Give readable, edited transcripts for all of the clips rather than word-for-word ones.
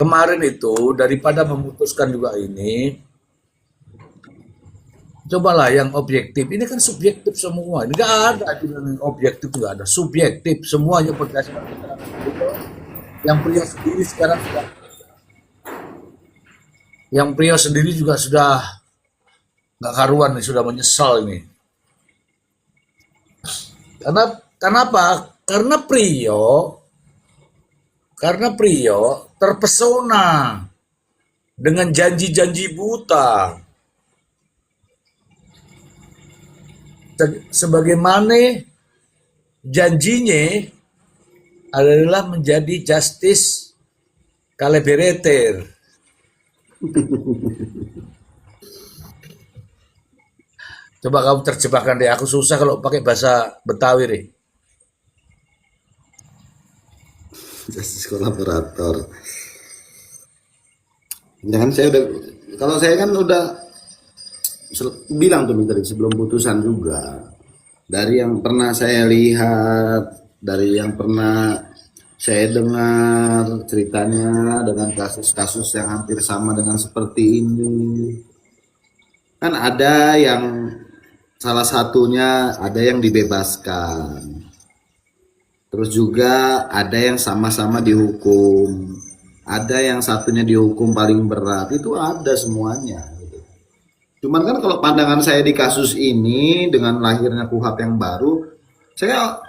kemarin itu daripada memutuskan juga ini, cobalah yang objektif. Ini kan subjektif semua. Ini nggak ada yang objektif, nggak ada. Subjektif semuanya berdasarkan keterangan beliau. Yang Priyo sendiri sekarang sudah, yang Priyo sendiri juga sudah nggak karuan nih, sudah menyesal ini. Karena kenapa? Karena Priyo terpesona dengan janji-janji buta. Sebagaimana janjinya adalah menjadi justice kalebereter. Coba kamu terjemahkan deh, aku susah kalau pakai bahasa Betawi deh. Justice kolaborator. Jangan saya udah, kalau saya kan udah bilang tuh tadi sebelum putusan juga, dari yang pernah saya lihat, dari yang pernah saya dengar ceritanya dengan kasus-kasus yang hampir sama dengan seperti ini, kan ada yang salah satunya ada yang dibebaskan, terus juga ada yang sama-sama dihukum, ada yang satunya dihukum paling berat, itu ada semuanya. Cuman kan kalau pandangan saya di kasus ini dengan lahirnya KUHP yang baru, saya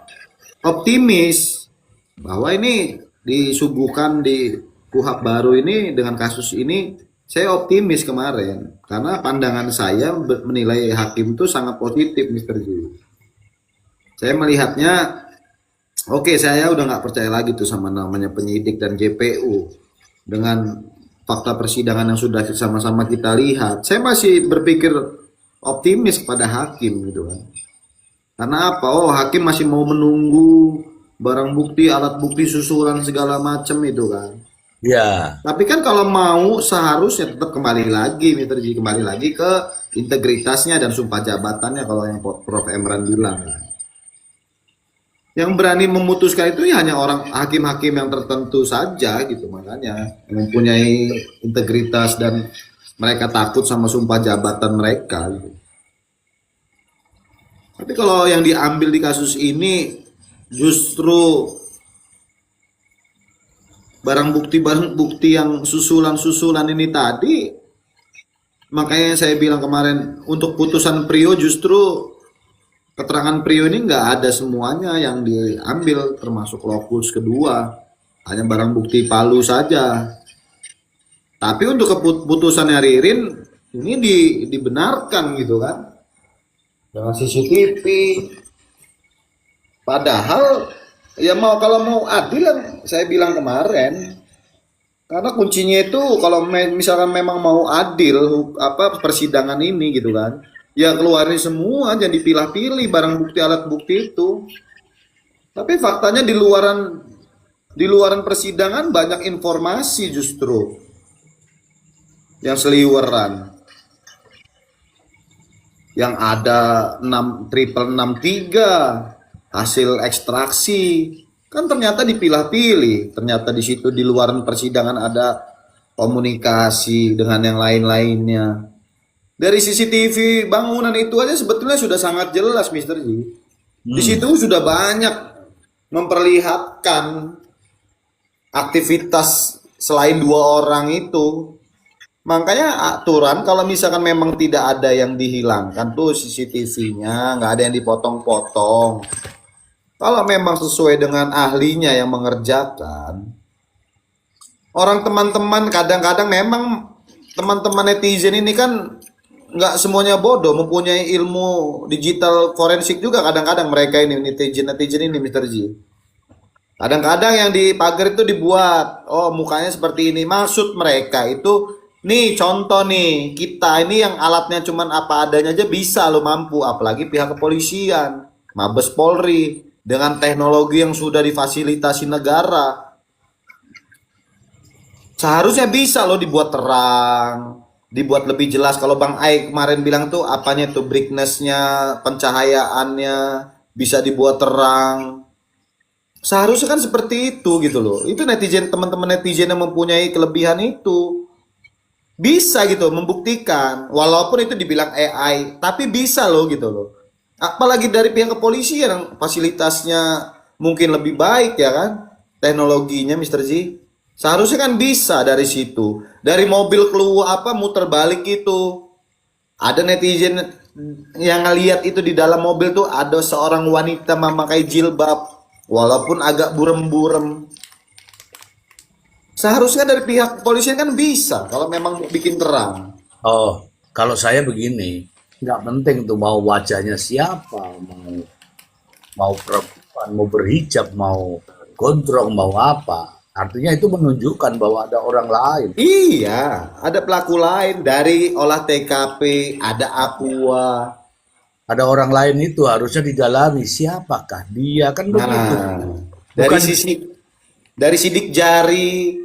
optimis bahwa ini disuguhkan di KUHP baru ini dengan kasus ini, saya optimis kemarin karena pandangan saya menilai hakim itu sangat positif, Mr. Ji. Saya melihatnya, oke, saya udah nggak percaya lagi tuh sama namanya penyidik dan JPU dengan fakta persidangan yang sudah sama-sama kita lihat. Saya masih berpikir optimis kepada hakim gitu kan. Karena apa? Oh, hakim masih mau menunggu barang bukti, alat bukti susulan segala macam itu kan. Ya, Tapi kan kalau mau seharusnya tetap kembali lagi, Mr. Ji, kembali lagi ke integritasnya dan sumpah jabatannya kalau yang Prof. Emran bilang kan. Yang berani memutuskan itu ya hanya orang hakim-hakim yang tertentu saja gitu, makanya yang mempunyai integritas dan mereka takut sama sumpah jabatan mereka gitu. Tapi kalau yang diambil di kasus ini justru barang bukti yang susulan ini tadi, makanya saya bilang kemarin untuk putusan Priyo justru keterangan Priyo ini nggak ada semuanya yang diambil, termasuk lokus kedua, hanya barang bukti Palu saja. Tapi untuk keputusannya Ririn ini dibenarkan gitu kan, dengan CCTV. Padahal ya mau kalau mau adil yang saya bilang kemarin, karena kuncinya itu kalau misalkan memang mau adil apa persidangan ini gitu kan, ya keluarin semua, jangan dipilah-pilih barang bukti alat bukti itu. Tapi faktanya di luaran persidangan banyak informasi justru yang seliweran, yang ada 6 hasil ekstraksi kan ternyata dipilah-pilih, ternyata di situ di luar persidangan ada komunikasi dengan yang lain-lainnya. Dari CCTV bangunan itu aja sebetulnya sudah sangat jelas, Mister Ji. Di situ sudah banyak memperlihatkan aktivitas selain 2 orang itu. Makanya aturan kalau misalkan memang tidak ada yang dihilangkan tuh CCTV-nya, nggak ada yang dipotong-potong. Kalau memang sesuai dengan ahlinya yang mengerjakan, orang teman-teman kadang-kadang memang teman-teman netizen ini kan nggak semuanya bodoh, mempunyai ilmu digital forensik juga kadang-kadang mereka ini netizen ini, Mr. Ji. Kadang-kadang yang di pagar itu dibuat, oh mukanya seperti ini. Maksud mereka itu, nih contoh nih, kita ini yang alatnya cuman apa adanya aja bisa lo mampu, apalagi pihak kepolisian, Mabes Polri, dengan teknologi yang sudah difasilitasi negara. Seharusnya bisa lo dibuat terang, dibuat lebih jelas. Kalau Bang Ai kemarin bilang tuh apanya tuh brightness-nya, pencahayaannya bisa dibuat terang. Seharusnya kan seperti itu gitu loh. Itu netizen, teman-teman netizen yang mempunyai kelebihan itu bisa gitu membuktikan, walaupun itu dibilang AI, tapi bisa loh gitu loh. Apalagi dari pihak kepolisian yang fasilitasnya mungkin lebih baik ya kan, teknologinya Mister Z. Seharusnya kan bisa dari situ. Dari mobil keluar apa muter balik itu. Ada netizen yang ngeliat itu di dalam mobil tuh ada seorang wanita memakai jilbab walaupun agak burem-burem. Seharusnya dari pihak kepolisian kan bisa kalau memang mau bikin terang. Oh, kalau saya begini, nggak penting tuh mau wajahnya siapa, mau mau perempuan, mau berhijab, mau gondrong, mau apa. Artinya itu menunjukkan bahwa ada orang lain. Iya, ada pelaku lain dari olah TKP, ada Aqua. Ada orang lain itu harusnya didalami siapakah dia kan begitu. Nah, dari Bukan sisi dari sidik jari, ya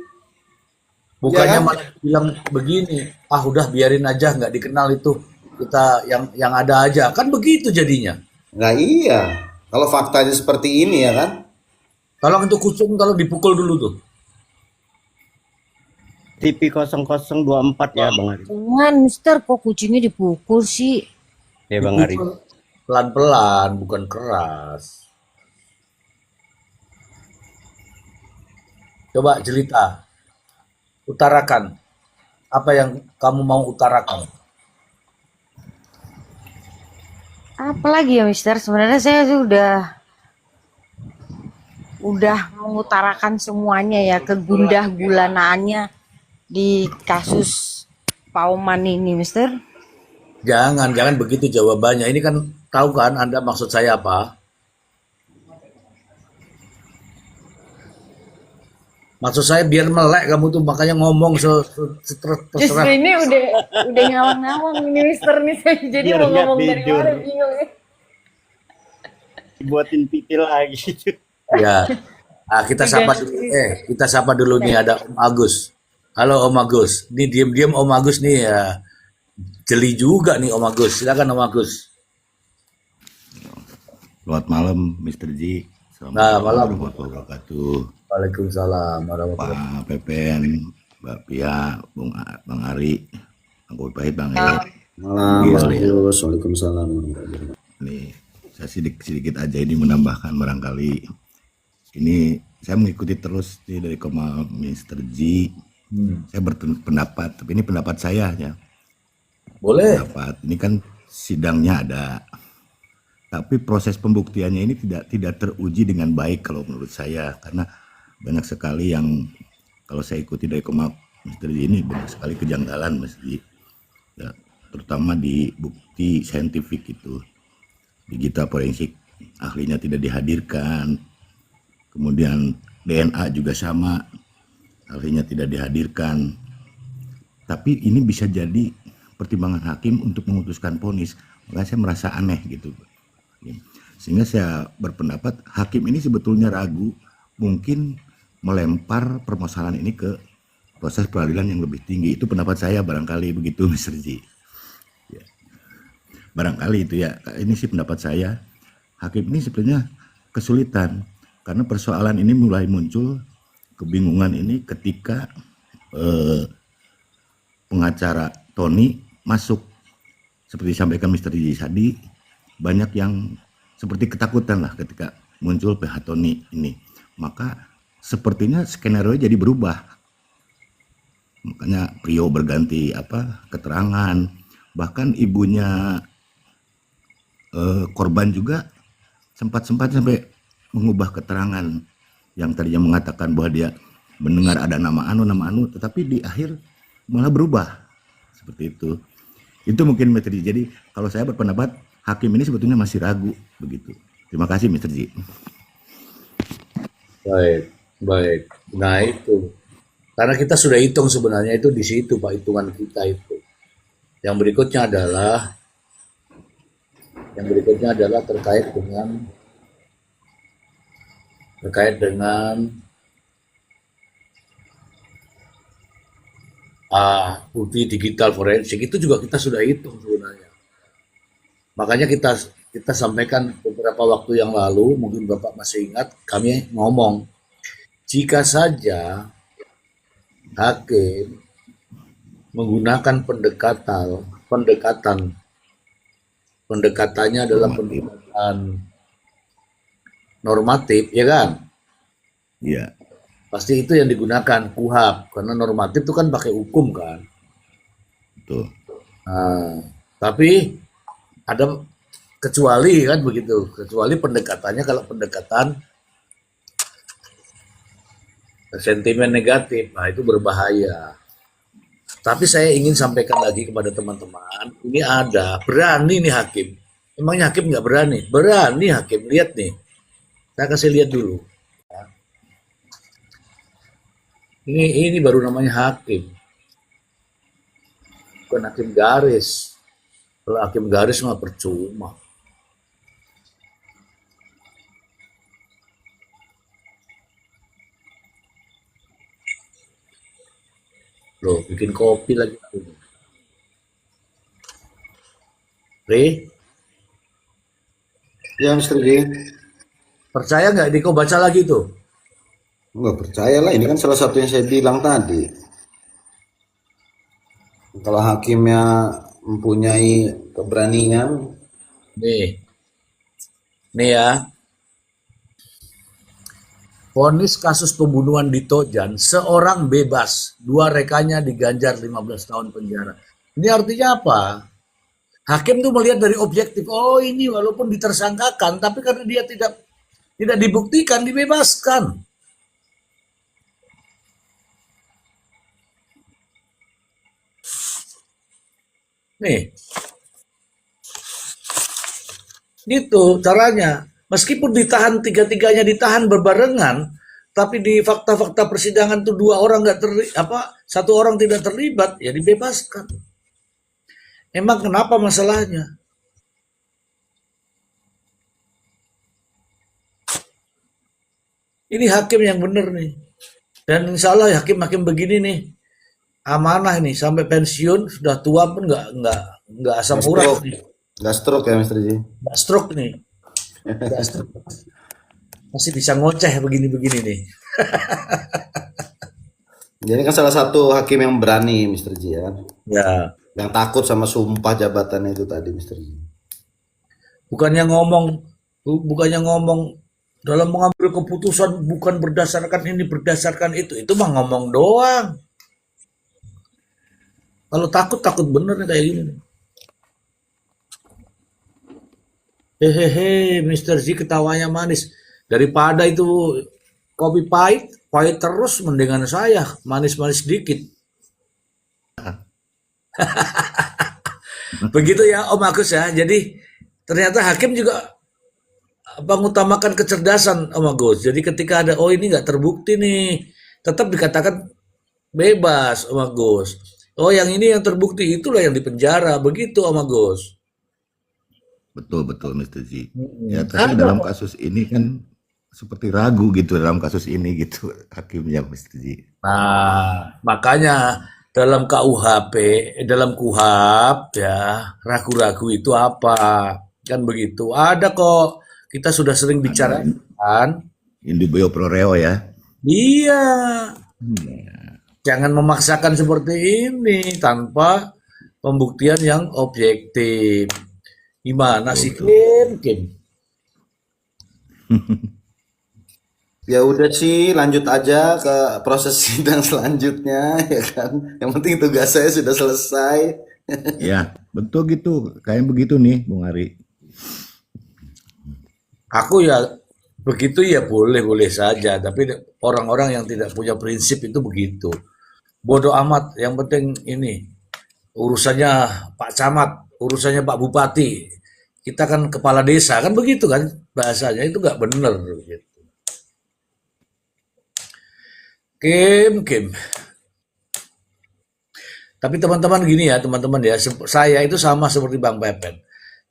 bukannya kan? malah bilang begini, ah udah biarin aja nggak dikenal itu kita yang ada aja kan begitu jadinya. Nah iya, kalau faktanya seperti ini ya kan? Kalau untuk kucing kalau dipukul dulu tuh. TV 0024 ya Bang Ari. Jangan, Mister, kok kucingnya dipukul sih? Ya Bang Ari. Dipukul pelan-pelan, bukan keras. Coba cerita, utarakan apa yang kamu mau utarakan. Apalagi ya, Mister? Sebenarnya saya tuh udah mengutarakan semuanya ya, kegundah gulanaannya di kasus Pauman ini, Mister. Jangan begitu jawabannya. Ini kan tahu kan Anda maksud saya apa? Maksud saya biar melek kamu tuh makanya ngomong Justru terserah. ini udah ngawang-ngawang ini, Mister nih. Saya jadi Biar mau nggak ngomong dari tidur. mana bingung ya. Dibuatin pitil lagi. Ya. Nah, kita sapa dulu nih ada Om Agus. Halo Om Agus. Nih diam-diam Om Agus nih ya. Jeli juga nih Om Agus. Silakan Om Agus. Selamat malam, Mr. Ji. Nah, Assalamualaikum malam. warahmatullahi wabarakatuh. Waalaikumsalam warahmatullahi wabarakatuh. Pak Pepen, Mbak Pia, Bang Ari, Bang Pahit, Bang Eri. Malam, Iya, Mas iya. Agus. Waalaikumsalam. Nih, saya sedikit aja ini menambahkan barangkali. Ini saya mengikuti terus nih dari koma Mr. Ji. Saya berpendapat, tapi ini pendapat saya ya. Boleh. Pendapat ini kan sidangnya ada, tapi proses pembuktiannya ini tidak teruji dengan baik kalau menurut saya, karena banyak sekali yang kalau saya ikuti dari koma Mr. Ji ini banyak sekali kejanggalan Mas Ji. Ya, terutama di bukti saintifik itu, digital forensik ahlinya tidak dihadirkan, kemudian DNA juga sama, ahlinya tidak dihadirkan. Tapi ini bisa jadi pertimbangan hakim untuk memutuskan vonis. Makanya saya merasa aneh gitu. Sehingga saya berpendapat hakim ini sebetulnya ragu, mungkin melempar permasalahan ini ke proses peradilan yang lebih tinggi. Itu pendapat saya barangkali begitu, Mr. Ji. Ya. Barangkali itu ya, ini sih pendapat saya. Hakim ini sebenarnya kesulitan karena persoalan ini mulai muncul, kebingungan ini ketika pengacara Tony masuk. Seperti disampaikan Mr. Ji tadi, banyak yang seperti ketakutan lah ketika muncul PH Tony ini. Maka sepertinya skenario jadi berubah. Makanya Prio berganti keterangan. Bahkan ibunya korban juga sempat sampai mengubah keterangan yang tadinya mengatakan bahwa dia mendengar ada nama anu, tetapi di akhir malah berubah seperti itu. Itu mungkin Mr. Ji. Jadi kalau saya berpendapat hakim ini sebetulnya masih ragu begitu. Terima kasih Mr. Ji. Baik. Nah itu. Karena kita sudah hitung sebenarnya itu di situ Pak, hitungan kita itu. Yang berikutnya adalah terkait dengan bukti digital forensik itu juga kita sudah hitung sebenarnya. Makanya kita sampaikan beberapa waktu yang lalu, mungkin Bapak masih ingat, kami ngomong, jika saja hakim menggunakan pendekatannya adalah pendekatan normatif, ya kan? Iya, Pasti itu yang digunakan KUHAP, karena normatif itu kan pakai hukum kan. betul. Nah, tapi ada kecuali kan begitu, kecuali pendekatannya kalau pendekatan sentimen negatif, nah itu berbahaya. Tapi saya ingin sampaikan lagi kepada teman-teman, ini ada berani nih hakim. Emangnya hakim nggak berani? Berani hakim, lihat nih. Saya kasih lihat dulu. Ini baru namanya hakim, bukan hakim garis. Kalau hakim garis mah percuma. Loh, bikin kopi lagi. Ri, Ya, Mr. G. percaya nggak Diko baca lagi tuh? Nggak percaya lah, ini kan salah satu yang saya bilang tadi. Kalau hakimnya mempunyai keberanian, Nih, nih ya. Vonis kasus pembunuhan di Tojan, seorang bebas, 2 rekannya diganjar 15 tahun penjara. Ini artinya apa? Hakim tuh melihat dari objektif, oh ini walaupun ditersangkakan, tapi karena dia tidak dibuktikan, dibebaskan. Nih, gitu caranya. Meskipun ditahan, tiga-tiganya ditahan berbarengan, tapi di fakta-fakta persidangan tuh 2 orang nggak terlibat, 1 orang tidak terlibat, ya dibebaskan. Emang kenapa masalahnya? Ini hakim yang benar nih. Dan insya Allah hakim-hakim begini nih amanah ini sampai pensiun sudah tua pun nggak asam urat nih, nggak stroke ya, Mr. G. nggak stroke nih, nggak stroke. Masih bisa ngoceh begini-begini nih. Jadi kan salah satu hakim yang berani, Mr. G, ya. Ya, Yang takut sama sumpah jabatannya itu tadi, Mr. G. bukannya ngomong dalam mengambil keputusan bukan berdasarkan ini berdasarkan itu mah ngomong doang. Kalau takut bener nih kayak gini. Hehehe, Mr. Z ketawanya manis. Daripada itu kopi pahit, pahit terus mendingan saya manis-manis dikit. Begitu ya Om Agus ya. Jadi ternyata hakim juga mengutamakan kecerdasan Om Agus. Jadi ketika ada oh ini nggak terbukti nih, tetap dikatakan bebas Om Agus. Oh yang ini yang terbukti itulah yang dipenjara. Begitu Om Agus. Betul, Mr. Z. Ya, tapi dalam kasus ini kan seperti ragu gitu dalam kasus ini gitu hakimnya, Mr. Z. Nah, makanya dalam dalam KUHAP ya, ragu-ragu itu apa? Kan begitu. Ada kok. Kita sudah sering bicara kan? Indubio pro reo ya. Iya. Jangan memaksakan seperti ini tanpa pembuktian yang objektif. Gimana sih Kim? Ya udah sih, lanjut aja ke proses sidang selanjutnya, ya kan. Yang penting tugas saya sudah selesai. Ya, betul gitu. Kayak begitu nih, Bung Ari. Aku ya begitu ya boleh-boleh saja, tapi orang-orang yang tidak punya prinsip itu begitu. Bodoh amat, yang penting ini urusannya Pak Camat, urusannya Pak Bupati. Kita kan kepala desa, kan begitu kan bahasanya, itu nggak bener gitu. Kim. Tapi teman-teman gini ya, teman-teman ya, saya itu sama seperti Bang Pepen.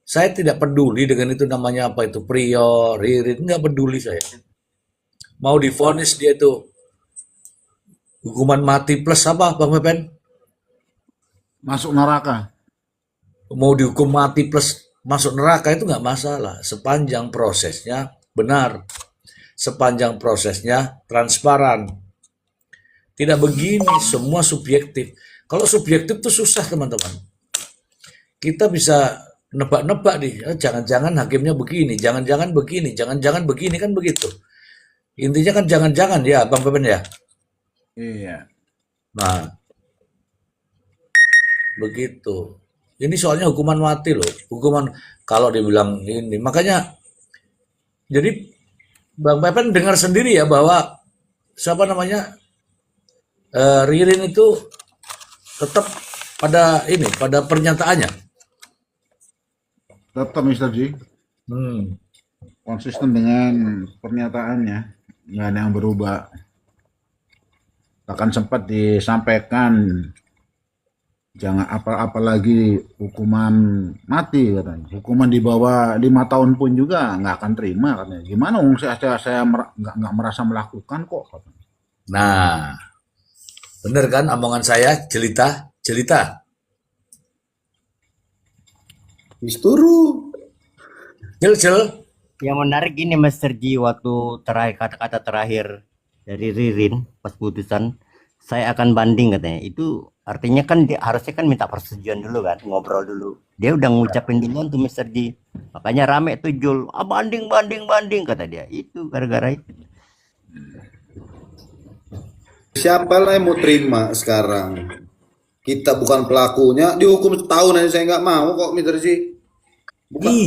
Saya tidak peduli dengan itu namanya apa itu prior, ririt, nggak peduli saya. Mau divonis dia itu hukuman mati plus apa Bang Pepen? Masuk neraka. Mau dihukum mati plus masuk neraka itu nggak masalah sepanjang prosesnya benar, sepanjang prosesnya transparan. Tidak begini, semua subjektif. Kalau subjektif itu susah teman-teman. Kita bisa nebak-nebak nih, jangan-jangan hakimnya begini, jangan-jangan begini, jangan-jangan begini, kan begitu. Intinya kan jangan-jangan ya, Bang Pepen ya. Iya. Nah, begitu. Ini soalnya hukuman mati loh. Hukuman kalau dibilang ini. Makanya jadi Bang Pepen dengar sendiri ya bahwa siapa namanya Ririn itu tetap pada ini, pada pernyataannya. Tetap Mr. G Hmm. konsisten dengan pernyataannya, nggak ada yang berubah. Bahkan sempat disampaikan jangan apalagi hukuman mati katanya. Hukuman di bawah 5 tahun pun juga nggak akan terima katanya. Gimana? Saya nggak merasa melakukan kok katanya. Nah, bener kan omongan saya, jelita. Isturu. Jel. Yang menarik ini Mr. G, waktu terakhir kata-kata terakhir dari Ririn pas putusan, saya akan banding katanya. Itu artinya kan harusnya kan minta persetujuan dulu kan, ngobrol dulu. Dia udah ngucapin duluan tuh Mr. G. Makanya rame tuh Jul, banding kata dia. Itu gara-gara itu. Siapa lah yang mau terima sekarang? Kita bukan pelakunya, dihukum setahun aja saya nggak mau kok, Mr. G. Bukannya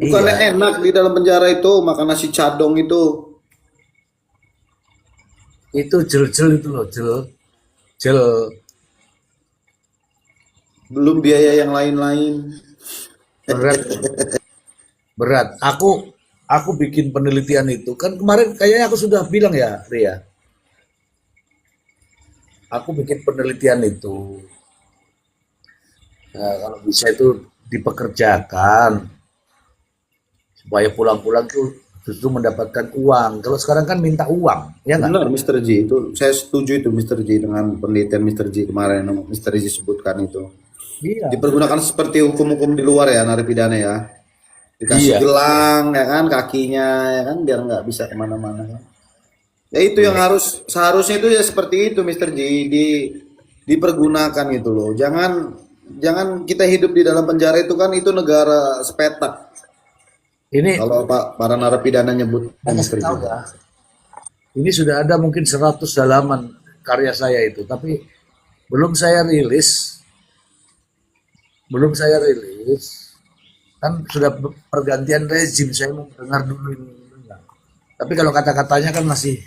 Iya. enak di dalam penjara itu makan nasi cadong itu. Itu jel itu loh, jel. Belum biaya yang lain-lain. Berat. Aku bikin penelitian itu kan kemarin kayaknya aku sudah bilang ya, Ria. Aku bikin penelitian itu. Nah, kalau bisa itu dipekerjakan supaya pulang-pulang tuh justru mendapatkan uang. Kalau sekarang kan minta uang, ya nggak? Benar Mr. G itu, saya setuju itu Mr. G dengan penelitian Mr. G kemarin yang Mr. G sebutkan itu. Iya. Dipergunakan seperti hukum-hukum di luar ya narapidana ya. Dikasih Iya. gelang ya kan kakinya ya kan biar nggak bisa kemana-mana kan. Ya itu yang seharusnya itu ya seperti itu Mr. G dipergunakan gitu loh. Jangan kita hidup di dalam penjara itu kan itu negara sepetak. Ini Kalau para narapidana nyebut saya Mr. G. tahu ya. Ini sudah ada mungkin 100 halaman karya saya itu, tapi belum saya rilis. Kan sudah pergantian rezim, saya mau dengar dulu ini. Tapi kalau kata-katanya kan masih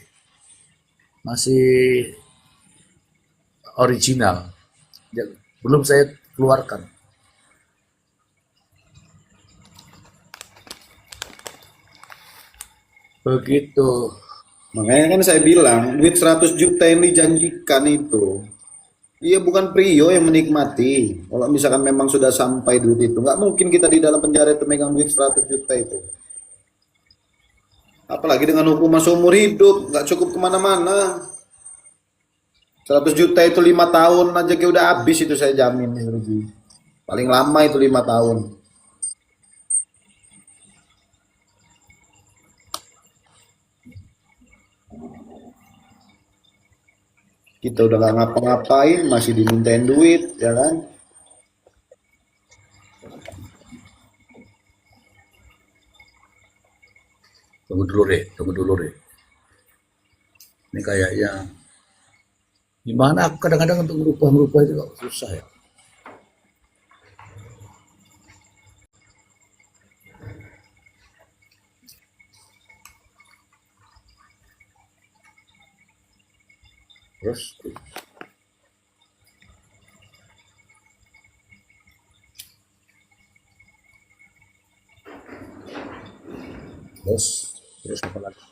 original. Belum saya keluarkan. Begitu. Makanya kan saya bilang duit 100 juta yang dijanjikan itu, iya bukan Prio yang menikmati. Kalau misalkan memang sudah sampai duit itu, nggak mungkin kita di dalam penjara itu megang duit 100 juta itu. Apalagi dengan hukuman seumur hidup, nggak cukup kemana-mana. 100 juta itu 5 tahun aja kayak udah habis itu saya jamin. Paling lama itu 5 tahun. Kita udah nggak ngapa-ngapain, masih dimintain duit, ya kan? Tunggu dulu deh. Ini kayaknya gimana? Aku kadang-kadang untuk merubah itu kok susah ya. Terus terus apa lagi?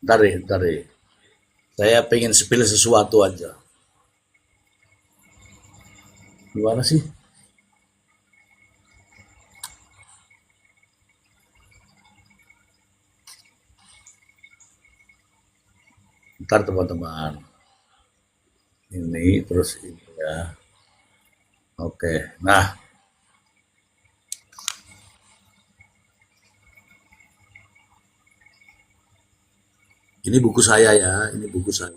Ntar deh. Saya pengen spill sesuatu aja. Gimana sih? Ntar teman-teman. Ini terus ini ya. Oke. Nah, Ini buku saya ya, ini buku saya.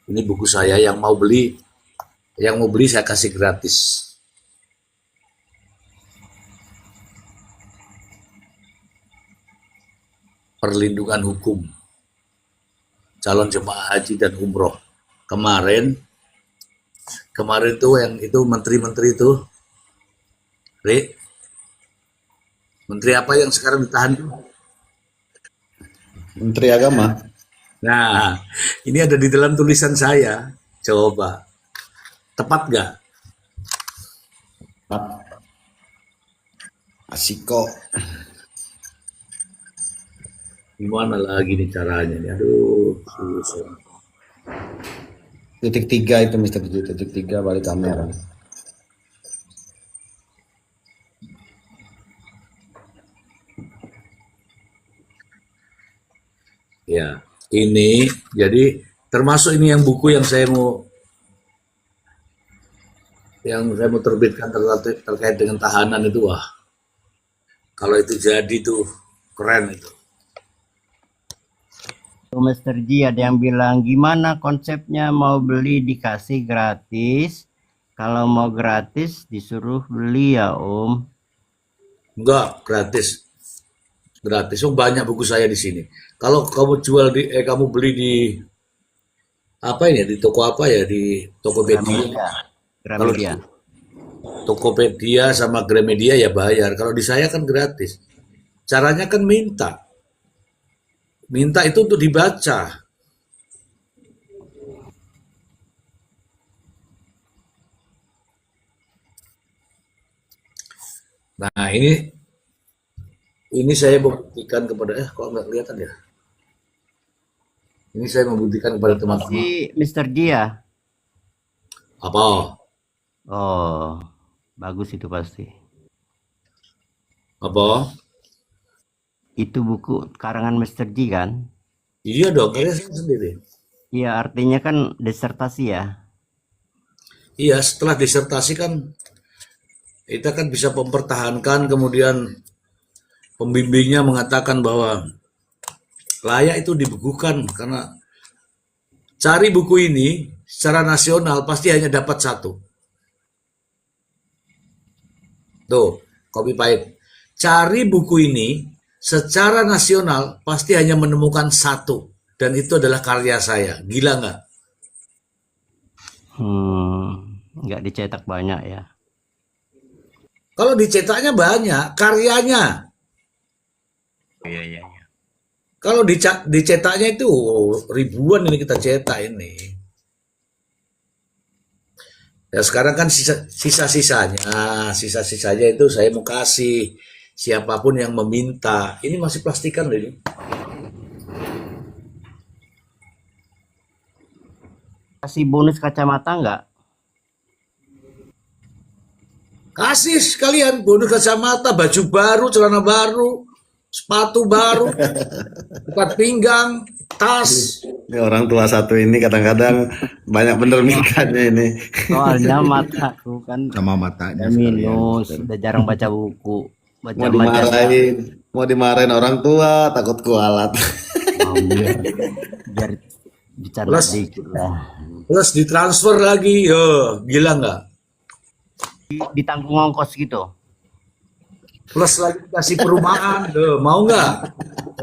Ini buku saya yang mau beli saya kasih gratis. Perlindungan hukum calon jemaah haji dan umroh. Kemarin tuh yang itu menteri-menteri itu, menteri apa yang sekarang ditahan tuh? Menteri Agama. Nah, ini ada di dalam tulisan saya. Coba, tepat nggak? Asik kok. Gimana lagi nih caranya nih? Aduh, susah. Titik 3 itu Mister Ji, titik 3 balik kamera. Ya, ini jadi termasuk ini yang buku yang saya mau terbitkan terkait dengan tahanan itu. Wah, kalau itu jadi tuh keren itu. Mr. Ji ada yang bilang gimana konsepnya mau beli dikasih gratis, kalau mau gratis disuruh beli ya Om. Enggak, gratis. Gratis. Oh, banyak buku saya di sini. Kalau kamu jual kamu beli di apa ini? Di toko apa ya? Di Tokopedia. Gramedia. Tokopedia sama Gramedia ya bayar. Kalau di saya kan gratis. Caranya kan minta. Minta itu untuk dibaca. Nah, ini saya membuktikan kepada kok nggak kelihatan ya? Ini saya membuktikan kepada teman-teman. Si Mr. Ji ya? Apa? Oh, bagus itu pasti. Apa? Itu buku karangan Mr. Ji kan? Iya dong, kayaknya saya sendiri. Iya, artinya kan disertasi ya. Iya, setelah disertasi kan kita kan bisa mempertahankan, kemudian pembimbingnya mengatakan bahwa layak itu dibukukan karena cari buku ini secara nasional pasti hanya dapat satu. Tuh, copy pahit. Cari buku ini secara nasional pasti hanya menemukan satu. Dan itu adalah karya saya. Gila nggak? Nggak dicetak banyak ya. Kalau dicetaknya banyak, karyanya. Iya. Kalau dicetaknya itu ribuan ini kita cetak ini. Ya sekarang kan sisa-sisanya itu saya mau kasih siapapun yang meminta. Ini masih plastikan loh ini. Kasih bonus kacamata nggak? Kasih sekalian bonus kacamata, baju baru, celana baru, sepatu baru, ikat pinggang, tas. Ini orang tua satu ini kadang-kadang banyak bener mintanya ini. Soalnya mataku kan Sama matanya minus, udah jarang baca buku. Mau dimarahin orang tua, takut kualat. Biar bicara Plus. dikit lah. Plus ditransfer lagi, yo gila nggak? Ditanggung ongkos gitu. Plus lagi kasih perumahan, mau nggak?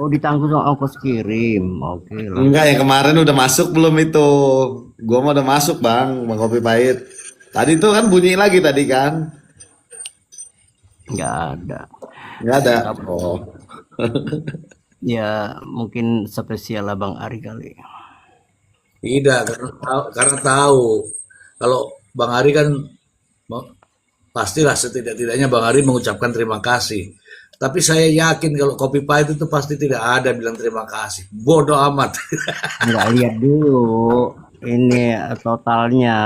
Oh, ditanggung ongkos kirim. Oke lah. Enggak, yang kemarin udah masuk belum itu? Gua mah udah masuk bang Kopi Pahit. Tadi tuh kan bunyi lagi tadi kan? Nggak ada. Nggak ada. Oh. Ya mungkin spesial Abang Ari kali. Tidak, karena tahu kalau Bang Ari kan pastilah setidak-tidaknya Bang Ari mengucapkan terima kasih. Tapi saya yakin kalau Kopi Pahit itu pasti tidak ada bilang terima kasih. Bodoh amat. Nggak lihat dulu ini totalnya.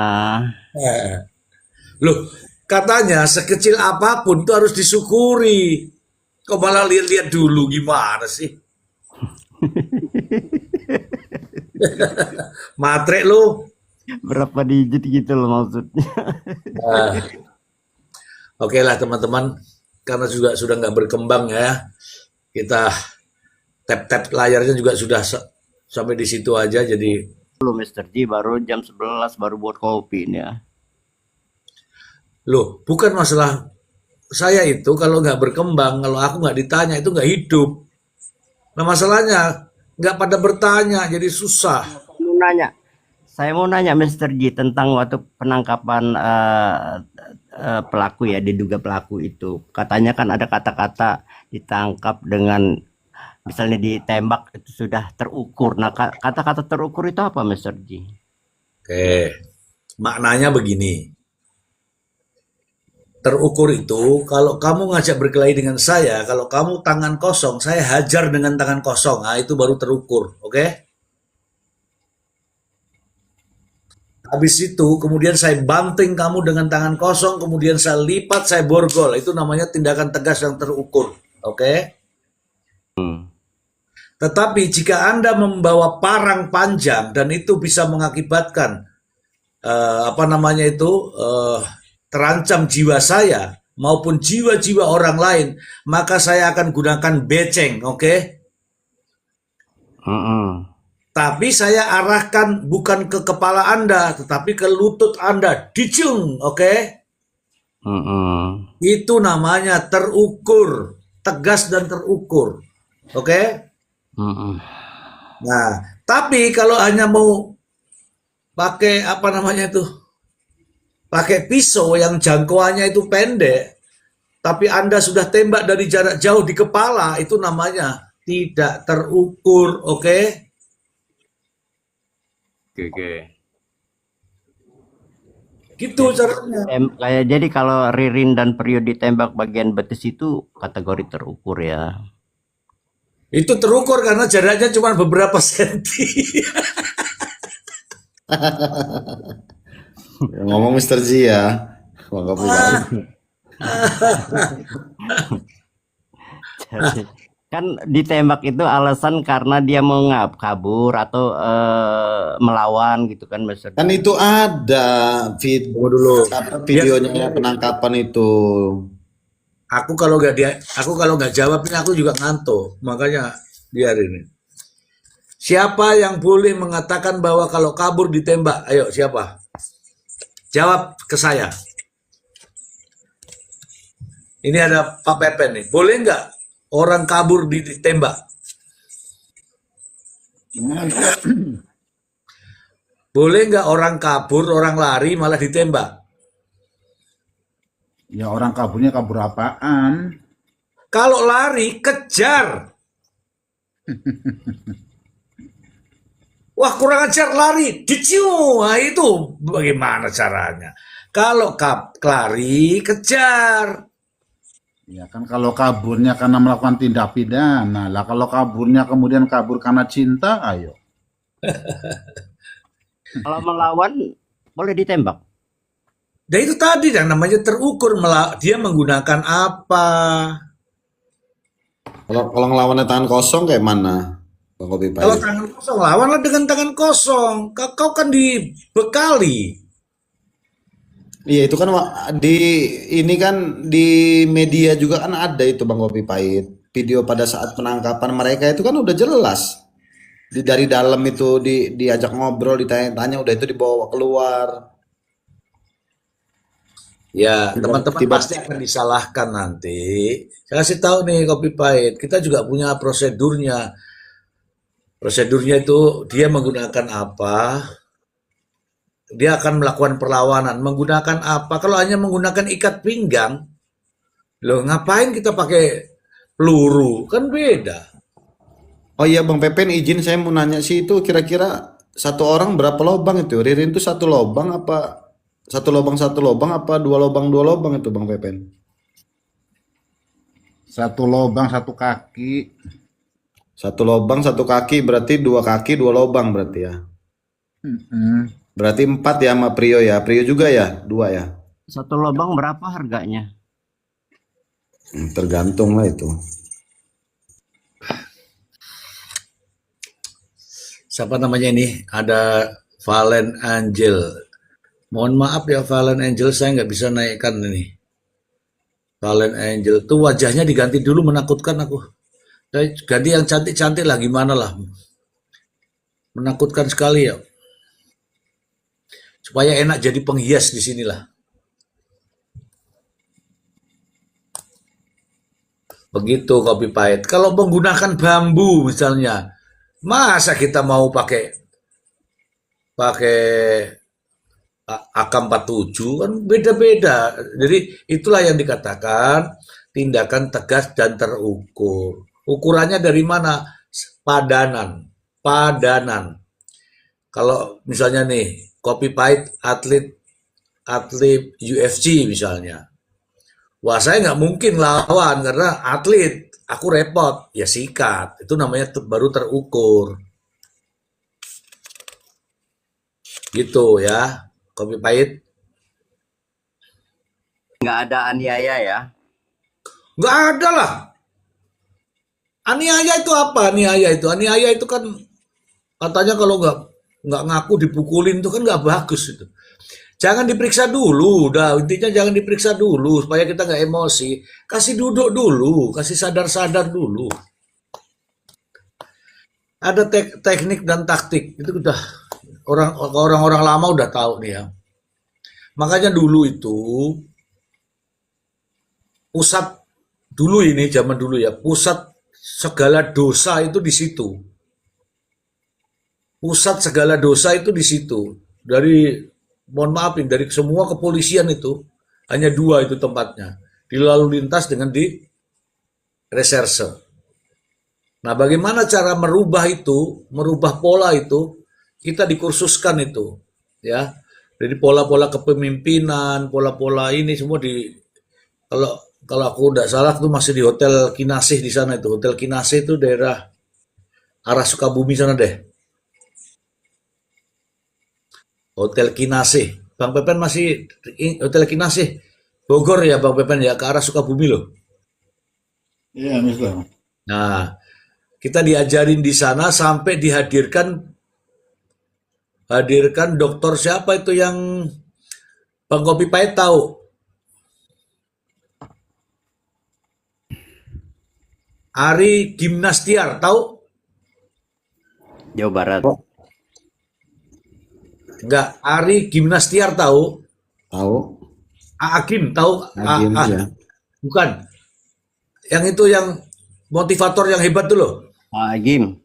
Loh, katanya sekecil apapun itu harus disyukuri. Kok malah lihat-lihat dulu gimana sih? Matre lu. Berapa digit gitu loh maksudnya. Oke lah teman-teman, karena juga sudah nggak berkembang ya, kita tap-tap layarnya juga sudah sampai di situ aja. Jadi Belum Mr. G, baru jam 11 baru buat kopi ini ya. loh, bukan masalah saya itu kalau nggak berkembang, kalau aku nggak ditanya itu nggak hidup. Nah masalahnya nggak pada bertanya, jadi susah. Mau nanya, saya mau nanya Mr. G tentang waktu penangkapan pelaku ya, diduga pelaku itu. Katanya kan ada kata-kata ditangkap dengan misalnya ditembak itu sudah terukur. Nah, kata-kata terukur itu apa Mr. G? Oke, maknanya begini. Terukur itu kalau kamu ngajak berkelahi dengan saya, kalau kamu tangan kosong, saya hajar dengan tangan kosong. Nah, itu baru terukur, oke? Habis itu kemudian saya banting kamu dengan tangan kosong, kemudian saya lipat, saya borgol. Itu namanya tindakan tegas yang terukur, oke? Tetapi jika Anda membawa parang panjang dan itu bisa mengakibatkan terancam jiwa saya maupun jiwa-jiwa orang lain, maka saya akan gunakan beceng, oke? Tapi saya arahkan bukan ke kepala Anda, tetapi ke lutut Anda, dicung, oke? Itu namanya terukur, tegas dan terukur, oke? Nah, tapi kalau hanya mau pakai pakai pisau yang jangkauannya itu pendek, tapi Anda sudah tembak dari jarak jauh di kepala, itu namanya tidak terukur, oke? Oke. Gitu caranya. Kayak jadi kalau Ririn dan Priyo ditembak bagian betis itu kategori terukur ya. Itu terukur karena jaraknya cuma beberapa senti. Ngomong Mr. G ya. Bang Kopi Pahit. Jadi, kan ditembak itu alasan karena dia mau kabur atau melawan gitu kan Mas. Kan itu ada Tunggu dulu. videonya penangkapan itu. Aku kalau nggak jawab ini aku juga ngantuk, makanya biarin. Siapa yang boleh mengatakan bahwa kalau kabur ditembak? Ayo siapa? Jawab ke saya. Ini ada Pak Pepen nih. Boleh nggak orang kabur ditembak? Boleh nggak orang kabur, orang lari malah ditembak? Ya orang kaburnya kabur apaan? Kalau lari, kejar. Wah kurang ajar lari, dicium. Nah, itu bagaimana caranya? Kalau lari, kejar. Ya kan kalau kaburnya karena melakukan tindak pidana. Lah kalau kaburnya kemudian kabur karena cinta, ayo. Kalau melawan boleh ditembak. Dan itu tadi yang namanya terukur. Dia menggunakan apa? Kalau ngelawannya tangan kosong kayak mana? Bang Kopi Kalau Pahit. tangan kosong, lawanlah dengan tangan kosong. Kau kan dibekali. Iya itu kan ini kan di media juga kan ada itu Bang Kopi Pahit. Video pada saat penangkapan mereka itu kan udah jelas. Dari dalam itu diajak ngobrol, ditanya-tanya, udah itu dibawa keluar. Ya, teman-teman pasti akan disalahkan nanti. Saya kasih tahu nih Kopi Pahit, kita juga punya prosedurnya. Prosedurnya itu dia menggunakan apa? Dia akan melakukan perlawanan. Menggunakan apa? Kalau hanya menggunakan ikat pinggang, loh ngapain kita pakai peluru? Kan beda. Oh iya Bang Pepen izin saya mau nanya sih itu kira-kira satu orang berapa lobang itu? Ririn itu satu lobang apa satu lobang apa dua lobang itu Bang Pepen? Satu lobang satu kaki. Satu lobang satu kaki berarti dua kaki dua lobang berarti ya. Berarti 4 ya sama Prio ya. Prio juga ya 2 ya. Satu lubang berapa harganya? Tergantung lah itu. Siapa namanya ini? Ada Valen Angel. Mohon maaf ya Valen Angel, saya nggak bisa naikkan ini. Valen Angel tuh wajahnya diganti dulu, menakutkan aku. Ganti yang cantik-cantik lah, gimana lah. Menakutkan sekali ya. Supaya enak jadi penghias di sinilah. Begitu kopi pahit. Kalau menggunakan bambu misalnya, masa kita mau pakai pakai AK-47 kan beda-beda. Jadi itulah yang dikatakan tindakan tegas dan terukur. Ukurannya dari mana? Padanan. Padanan. Kalau misalnya nih, kopi pahit atlet atlet UFC misalnya. Wah, saya nggak mungkin lawan karena atlet. Aku repot. Ya sikat. Itu namanya baru terukur. Gitu ya. Kopi pahit. Nggak ada aniaya ya. Nggak ada lah. Aniaya itu apa? Aniaya itu. Aniaya itu kan katanya kalau nggak ngaku dipukulin itu kan nggak bagus itu. Jangan diperiksa dulu, udah intinya jangan diperiksa dulu supaya kita nggak emosi. Kasih duduk dulu, kasih sadar-sadar dulu. Ada teknik dan taktik itu udah orang-orang lama udah tahu nih ya. Makanya dulu itu pusat dulu ini zaman dulu ya, pusat segala dosa itu di situ. Pusat segala dosa itu di situ. Dari mohon maaf ini, dari semua kepolisian itu hanya dua itu tempatnya. Di lalu lintas dengan di reserse. Nah, bagaimana cara merubah itu, merubah pola itu, kita dikursuskan itu, ya. Jadi pola-pola kepemimpinan, pola-pola ini semua kalau kalau aku tidak salah itu masih di Hotel Kinasih di sana itu. Hotel Kinasih itu daerah arah Sukabumi sana deh. Hotel Kinasih. Bang Pepen masih Hotel Kinasih. Bogor ya Bang Pepen ya, ke arah Sukabumi loh. Iya, Mister. Nah, kita diajarin di sana sampai hadirkan dokter siapa itu yang Bang Kopi Pahit tahu? Ari Gimnastiar tahu? Jawa Barat. Enggak, Ari Gimnastiar tahu? Tahu? Agim tahu? Agim ya. Bukan. Yang itu yang motivator yang hebat tuh loh. Agim.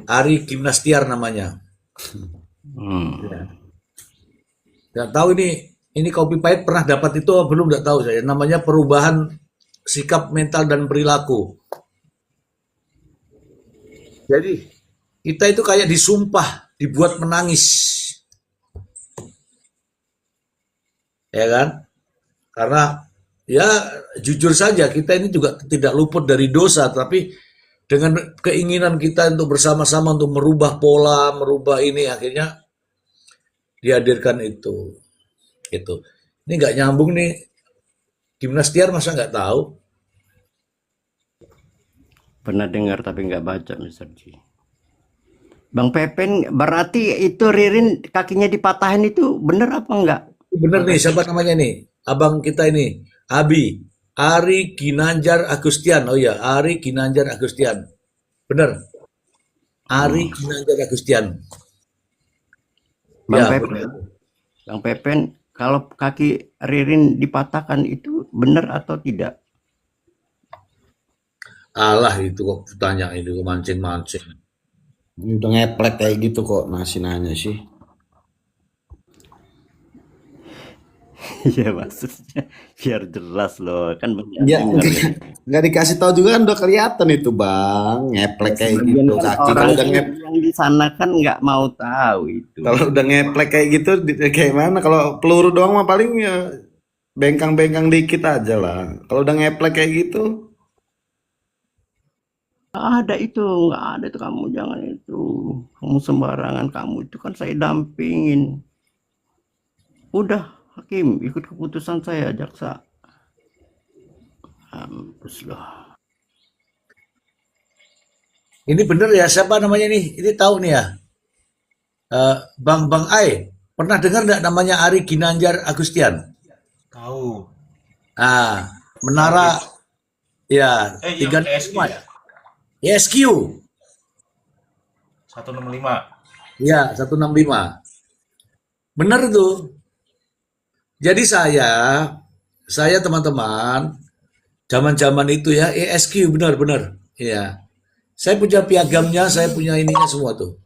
Ari Gimnastiar namanya. Nggak tahu ini Kopi Pahit pernah dapat itu atau belum nggak tahu saya. Namanya perubahan sikap mental dan perilaku. Jadi kita itu kayak disumpah, dibuat menangis, ya kan? Karena ya jujur saja kita ini juga tidak luput dari dosa, tapi dengan keinginan kita untuk bersama-sama untuk merubah pola, merubah ini akhirnya dihadirkan itu. Gitu. Ini nggak nyambung nih. Gimnastiar masa nggak tahu? Pernah dengar tapi nggak baca, Mr. G. Bang Pepen, berarti itu Ririn kakinya dipatahin itu bener apa enggak? Bener nih, siapa namanya nih? Abang kita ini, Abi. Ari Ginanjar Agustian. Oh iya, Ari Ginanjar Agustian. Bener. Ari Ginanjar Agustian. Bang Ya, Pepen, bener. Bang Pepen, kalau kaki Ririn dipatahkan itu bener atau tidak? Alah itu kok tanya ini kok mancing-mancing. Ini udah ngeplek kayak gitu kok masih nanya sih. Iya maksudnya biar jelas loh kan banyak Ya, denger nih. nggak dikasih tahu juga kan udah kelihatan itu bang, ngeplek kayak Sebagian gitu kan kaki orang kalau udah yang di sana kan nggak mau tahu itu. kalau udah ngeplek kayak gitu kayak mana? Kalau peluru doang mah paling ya bengkang-bengkang dikit aja lah. Kalau udah ngeplek kayak gitu, Ada itu, nggak ada itu kamu jangan itu. Kamu sembarangan kamu itu kan saya dampingin. Udah hakim ikut keputusan saya jaksa. Mampus loh. Ini bener ya, siapa namanya nih? Ini tahu nih ya. Bang Ai. Pernah dengar nggak namanya Ari Ginanjar Agustian? Tahu. Ah, menara Ya, Yang ESQ 365 ya? ya. ESQ. 165. Ya, 165. Benar tuh. Jadi saya teman-teman, zaman-zaman itu ya, ESQ benar-benar. Iya. Saya punya piagamnya, saya punya ininya semua tuh.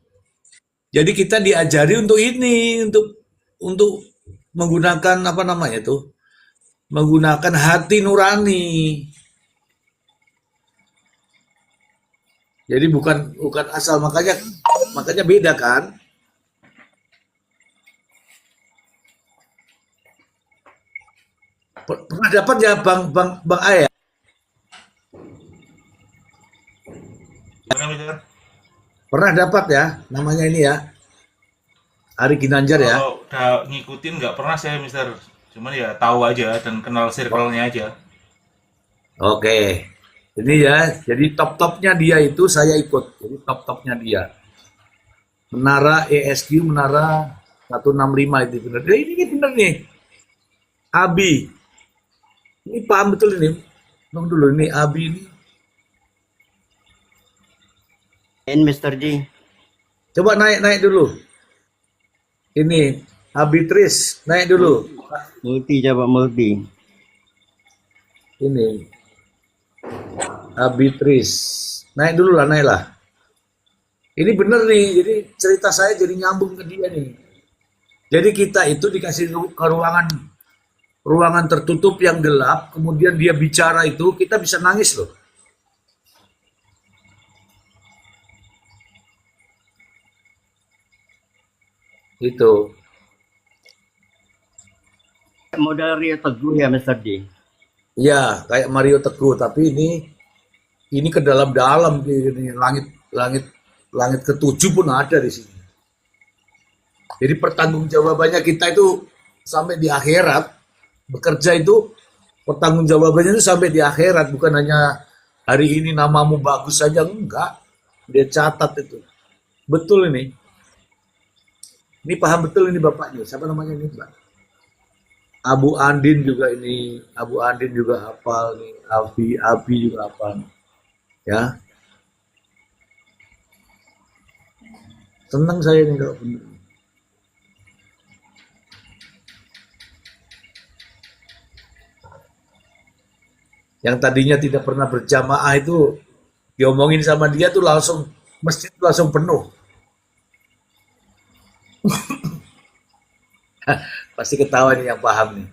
Jadi kita diajari untuk ini, untuk menggunakan apa namanya tuh? Menggunakan hati nurani. Jadi bukan bukan asal, makanya beda kan? Pernah dapat ya Bang Aya? Gimana, Mister? Pernah dapat ya namanya ini ya, Ari Ginanjar ya. Kalau udah ngikutin nggak pernah saya, Mister. Cuman ya tahu aja dan kenal circle-nya aja. Oke. Ini ya, jadi top-topnya dia itu saya ikut. Jadi top-topnya dia. Menara ESQ, Menara 165 itu benar. Ini benar nih. Abi. Ini paham betul ini. Tunggu dulu ini Abi ini. Mr. Ji. Coba naik dulu. Ini Abi Tris, naik dulu. Multi coba multi. Ini Abi Tris. Naik dulu lah, naik lah. Ini bener nih, jadi cerita saya jadi nyambung ke dia nih. Jadi kita itu dikasih ke ruangan tertutup yang gelap, kemudian dia bicara itu, kita bisa nangis loh. Itu. Modal Rio Teguh ya Mr. Ji. Ya, kayak Mario Teguh, tapi ini ke dalam-dalam ini langit ketujuh pun ada di sini. Jadi pertanggungjawabannya kita itu sampai di akhirat, bekerja itu pertanggungjawabannya itu sampai di akhirat, bukan hanya hari ini namamu bagus saja, enggak. Dia catat itu. Betul ini. Ini paham betul ini bapaknya. Siapa namanya ini, Pak? Abu Andin juga ini. Abu Andin juga hafal nih. Abi juga hafal. Ya. Senang saya nih kalau bener. Yang tadinya tidak pernah berjamaah itu diomongin sama dia tuh langsung masjid langsung penuh. Pasti ketawa nih yang paham nih.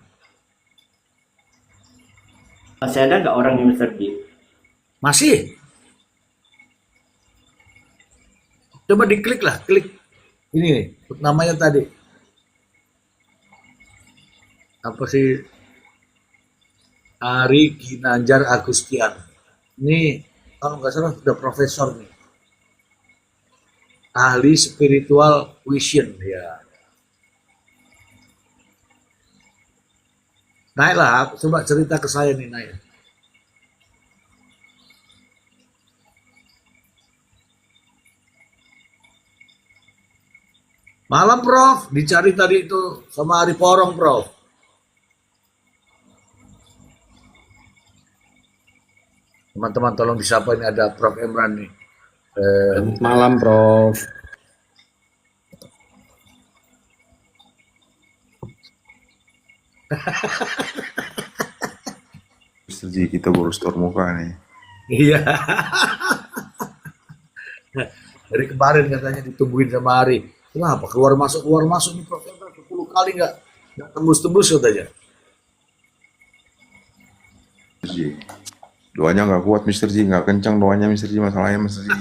Masih ada nggak orang yang Mr. Ji? Masih. Coba diklik lah, klik. Ini nih, namanya tadi. Apa sih? Ari Ginanjar Agustian. Ini kalau nggak salah sudah profesor nih. Ahli spiritual vision ya. Naiklah, coba cerita ke saya nih naik. Malam Prof, dicari tadi itu sama Ari Porong Prof. Teman-teman tolong disapa, ini ada Prof Emran nih. Malam, Prof. Mr. Ji, kita baru store muka nih. Iya. Dari kemarin katanya ditungguin sama Ari. Kenapa keluar masuk nih Prof Emran 10 kali nggak tembus katanya. Mr. Ji, doanya nggak kuat Mr. Ji, nggak kencang doanya Mr. Ji, masalahnya Mr. Ji.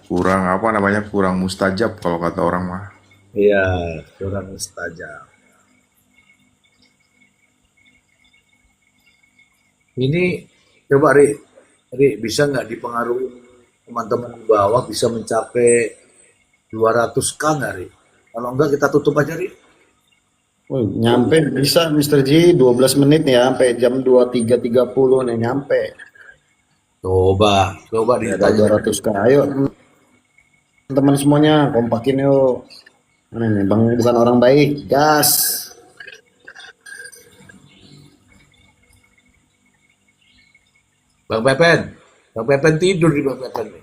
Kurang apa namanya, kurang mustajab kalau kata orang mah. Iya, kurang mustajab. Ini coba Ri bisa nggak dipengaruhi teman-teman di bawah bisa mencapai 200K nggak Ri? Kalau enggak kita tutup aja Ri. Oh, nyampe bisa Mr. Ji 12 menit ya sampai jam 23.30 nih nyampe. Coba Ya, ditanya. 200 k. Ayo teman semuanya kompakin yuk. Mana nih Bang bukan orang baik. Gas. Bang Pepen. Bang Pepen tidur di Bang Pepen.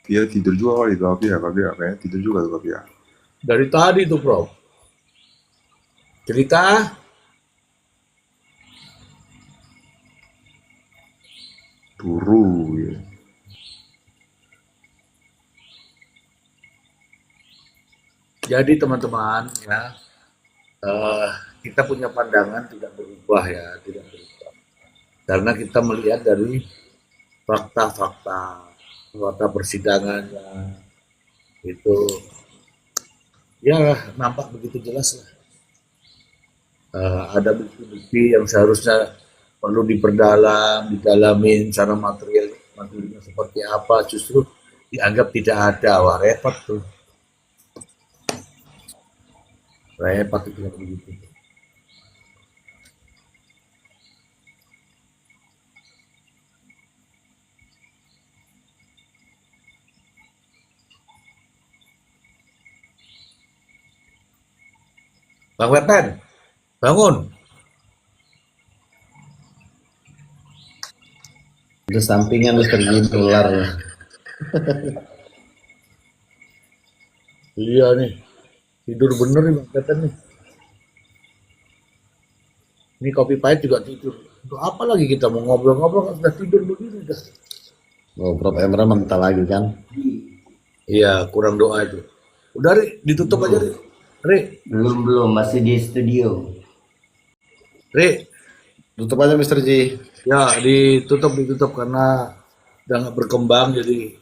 Dia tidur juga kali itu Kapia, kayaknya tidur juga tuh Kapia. Dari tadi tuh, Prof. Cerita. Turu ya. Jadi teman-teman ya, kita punya pandangan tidak berubah ya, tidak berubah. Karena kita melihat dari fakta persidangannya itu ya nampak begitu jelas lah. Ada bukti-bukti yang seharusnya perlu didalamin secara materialnya seperti apa, justru dianggap tidak ada. Wah, repot tuh. Repot itu yang begitu. Bang Wepen, bangun. Itu sampingan Mister Ji ular. Iya nih, tidur bener nih Bang Wepen nih. Ini kopi pahit juga tidur. Untuk apa lagi kita mau ngobrol-ngobrol kan sudah tidur begini dah. Oh, Prof Emra mental lagi kan? Iya, kurang doa itu. Udah, Ri, ditutup aja, Ri. Ri, Belum, masih di studio. Ri, Tutup aja Mister Ji. ya ditutup karena udah nggak berkembang jadi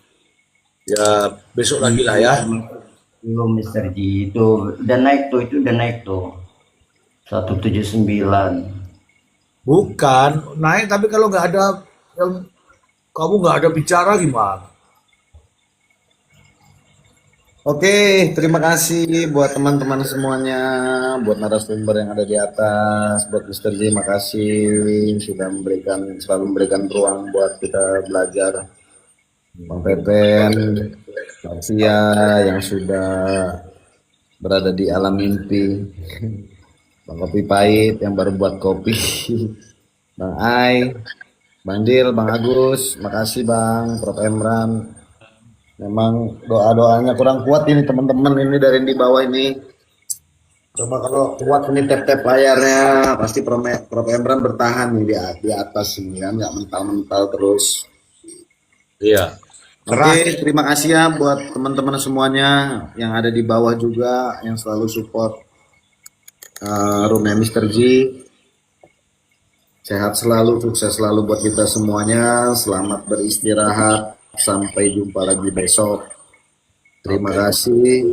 ya besok lagi lah ya. Belum Mister Ji, itu udah naik tuh 179. Bukan naik, tapi kalau nggak ada yang kamu nggak ada bicara gimana? Oke, terima kasih buat teman-teman semuanya, buat narasumber yang ada di atas, buat Mister J, makasih sudah selalu memberikan ruang buat kita belajar. Bang Pepen, Bang Sia yang sudah berada di alam mimpi, Bang Kopi Pahit yang baru buat kopi, Bang Ai, Bang Dil, Bang Agus, makasih Bang, Prof Emran. Memang doa-doanya kurang kuat ini teman-teman ini dari di bawah ini. Coba kalau kuat ini tap-tap layarnya pasti Prof Emran bertahan nih di atas ini kan, nggak mental-mental terus. Iya. Oke, terima kasih ya buat teman-teman semuanya yang ada di bawah juga yang selalu support roomnya Mr. G. Sehat selalu, sukses selalu buat kita semuanya. Selamat beristirahat. Sampai jumpa lagi besok. Terima kasih.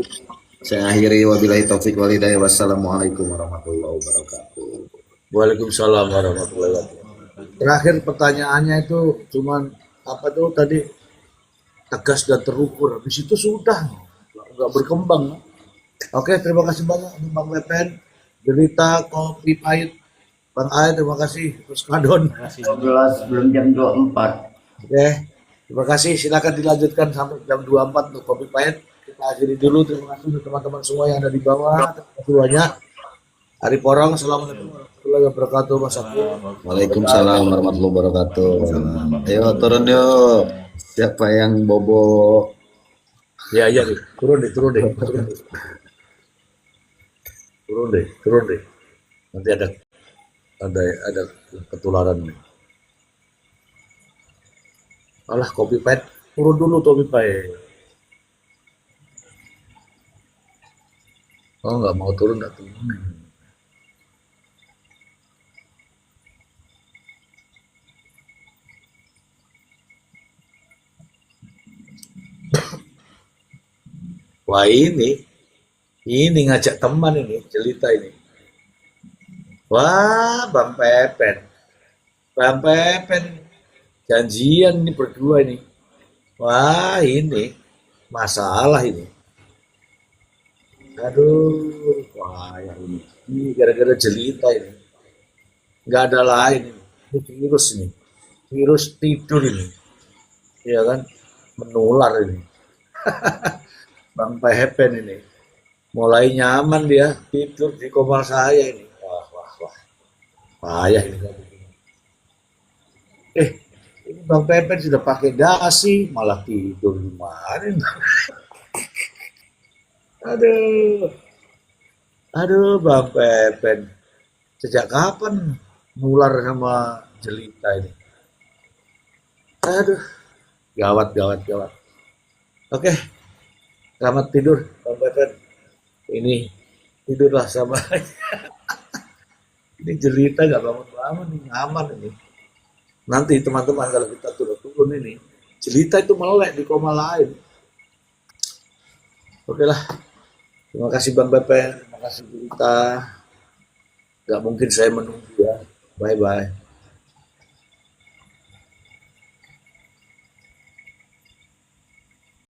Saya akhiri wabillahi taufik walhidayah. Wassalamualaikum warahmatullahi wabarakatuh. Waalaikumsalam warahmatullahi wabarakatuh. Terakhir pertanyaannya itu cuman apa tuh tadi, tegas dan terukur. Habis itu sudah nggak berkembang. Oke, terima kasih banyak Bang Wepen, Derita, Kopi Pahit, Bang Ai, terima kasih, terus Kadon. 12 belum jam 24. Oke, terima kasih. Silakan dilanjutkan sampai jam 24 untuk Kopi Pahit. Kita akhiri dulu. Terima kasih untuk teman-teman semua yang ada di bawah. Terima kasih banyak. Hari Porong, assalamualaikum warahmatullahi wabarakatuh. Mas Aku. Waalaikumsalam warahmatullahi wabarakatuh. Ayo turun yuk. Siapa yang bobo? Ya, iya nih. Turun deh. Turun deh. Nanti ada ketularan nih. Alah, Kopi Pahit. Turun dulu Kopi Pahit. Oh, nggak mau turun, nggak turun. Wah, ini ngajak teman ini, cerita ini. Wah, Bang Pepen, janjian ini berdua ini. Wah, ini masalah ini. Aduh, wah yang ini gara-gara jelita ini. Nggak ada lain ini virus ini. Virus tidur ini. Iya kan? Menular ini. Bang Pepen ini. Mulai nyaman dia tidur di komar saya ini. Wah, wah, wah. Payah ini. Ini Bang Pepen sudah pakai dasi, malah tidur di mana? Aduh, aduh Bang Pepen. Sejak kapan nular sama jelita ini? Aduh, gawat, gawat, gawat. Oke, selamat tidur Bang Pepen. Ini tidurlah sama. Ini jelita gak bangun-bangun, ini aman ini. Nanti teman-teman kalau kita turun-turun ini, jelita itu melek di koma lain. Oke lah, terima kasih Bang Pepen, terima kasih jelita. Gak mungkin saya menunggu ya. Bye-bye.